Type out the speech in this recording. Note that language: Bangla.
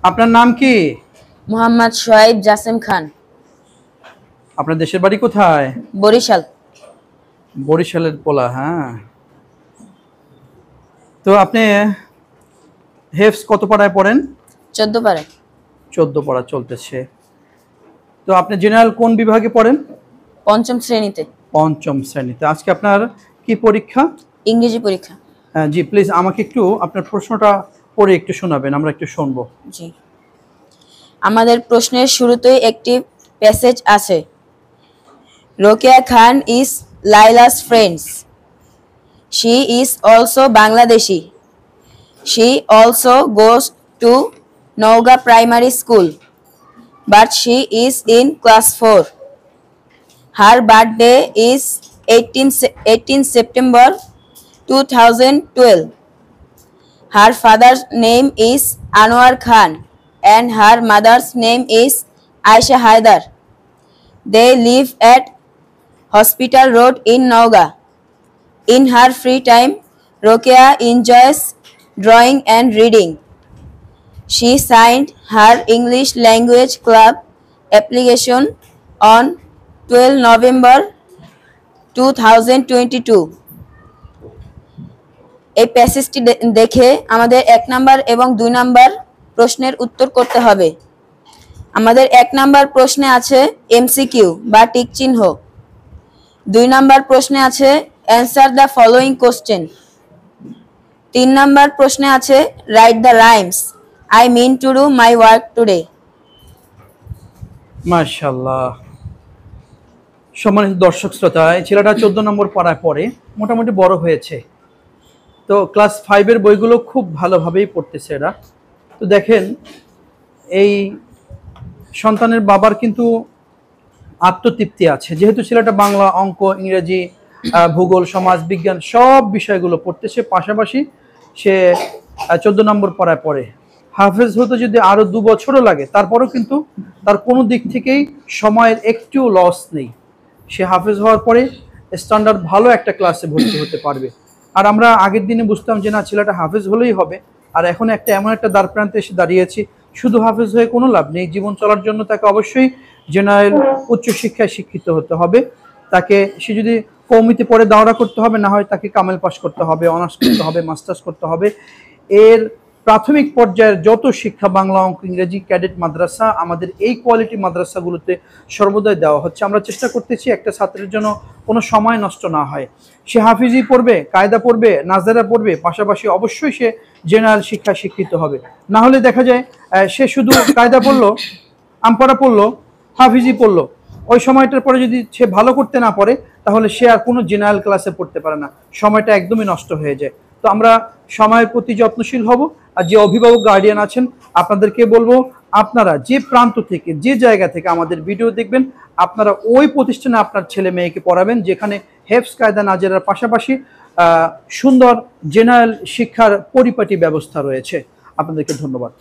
আপনার নাম কি? মোহাম্মদ সোহাইব জাসিম খান। আপনার দেশের বাড়ি কোথায়? বরিশাল। বরিশালের পোলা, হ্যাঁ। তো আপনি হেফজ কত পাড়ায় পড়েন? 14 পাড়ায়। 14 পাড়া চলতেছে। তো আপনি জেনারেল কোন বিভাগে পড়েন? পঞ্চম শ্রেণীতে। পঞ্চম শ্রেণীতে। আজকে আপনার কি পরীক্ষা? ইংরেজি পরীক্ষা। হ্যাঁ জি, প্লিজ আমাকে একটু আপনার প্রশ্নটা পড়ে একটু শোনাবেন, আমরা একটু শুনবো। জি, আমাদের প্রশ্নের শুরুতেই একটি প্যাসেজ আছে। Rokeya Khan is Laila's friend. She is also Bangladeshi. She also goes to Naogaon primary school, but she is in class 4. Her birthday is 18 September 2012. Her father's name is Anwar Khan and her mother's name is Aisha Haidar. They live at Hospital Road in Nauga. In her free time, Rokeya enjoys drawing and reading. She signed her English language club application on 12 November 2022. এই প্যাসেজটি দেখে আমাদের 1 নাম্বার এবং 2 নাম্বার প্রশ্নের উত্তর করতে হবে। আমাদের 1 নাম্বার প্রশ্নে আছে এমসিকিউ বা টিক চিহ্ন। 2 নাম্বার প্রশ্নে আছে answer the following question. 3 number প্রশ্নে আছে write the rhymes I mean to do my work today. মাশাআল্লাহ। সম্মানিত দর্শক শ্রোতা, এই ছেলেটা 14 নম্বর পাড়ায় পড়ে, মোটামুটি বড় হয়েছে। তো ক্লাস 5 এর বইগুলো খুব ভালোভাবেই পড়তেছে এরা। তো দেখেন, এই সন্তানের বাবার কিন্তু আত্মতৃপ্তি আছে, যেহেতু ছেলেটা বাংলা, অঙ্ক, ইংরেজি, ভূগোল, সমাজ বিজ্ঞান সব বিষয়গুলো পড়তেছে, পাশাপাশি সে 14 নম্বর পাড়ায় পড়ে। হাফেজ হতে যদি আরো 2 বছরও লাগে, তারপরেও কিন্তু তার কোনো দিক থেকেই সময়ের একটু লস নেই। সে হাফেজ হওয়ার পরে স্ট্যান্ডার্ড ভালো একটা ক্লাসে ভর্তি হতে পারবে। আর আমরা আগের দিনে বুঝতাম যে না, ছেলেটা হাফেজ হলেই হবে, আর এখন এমন একটা দ্বার প্রান্তে এসে দাঁড়িয়েছি, শুধু হাফেজ হয়ে কোনো লাভ নেই। জীবন চলার জন্য তাকে অবশ্যই জেনারেল উচ্চশিক্ষায় শিক্ষিত হতে হবে। তাকে সে যদি কওমিতে পড়ে দাওরা করতে হবে, না হয় তাকে কামেল পাস করতে হবে, অনার্স করতে হবে, মাস্টার্স করতে হবে। এর প্রাথমিক পর্যায়ের যত শিক্ষা, বাংলা, অঙ্ক, ইংরেজি, ক্যাডেট মাদ্রাসা, আমাদের এই কোয়ালিটি মাদ্রাসাগুলোতে সর্বদাই দেওয়া হচ্ছে। আমরা চেষ্টা করতেছি একটা ছাত্রের জন্য কোনো সময় নষ্ট না হয়। সে হাফিজি পড়বে, কায়দা পড়বে, নাজেরা পড়বে, পাশাপাশি অবশ্যই সে জেনারেল শিক্ষায় শিক্ষিত হবে। না হলে দেখা যায় সে শুধু কায়দা পড়লো, আমপারা পড়লো, হাফিজি পড়লো, ওই সময়টার পরে যদি সে ভালো করতে না পারে, তাহলে সে আর কোনো জেনারেল ক্লাসে পড়তে পারে না, সময়টা একদমই নষ্ট হয়ে যায়। তো আমরা সময়ের প্রতি যত্নশীল হব। আর যে অভিভাবক, গার্ডিয়ান আছেন, আপনাদেরকে বলবো, আপনারা যে প্রান্ত থেকে, যে জায়গা থেকে আমাদের ভিডিও দেখবেন, আপনারা ওই প্রতিষ্ঠানে আপনার ছেলে মেয়েকে পড়াবেন যেখানে হেফজ, কায়দা, নাজেরার পাশাপাশি সুন্দর জেনারেল শিক্ষার পরিপাটি ব্যবস্থা রয়েছে। আপনাদেরকে ধন্যবাদ।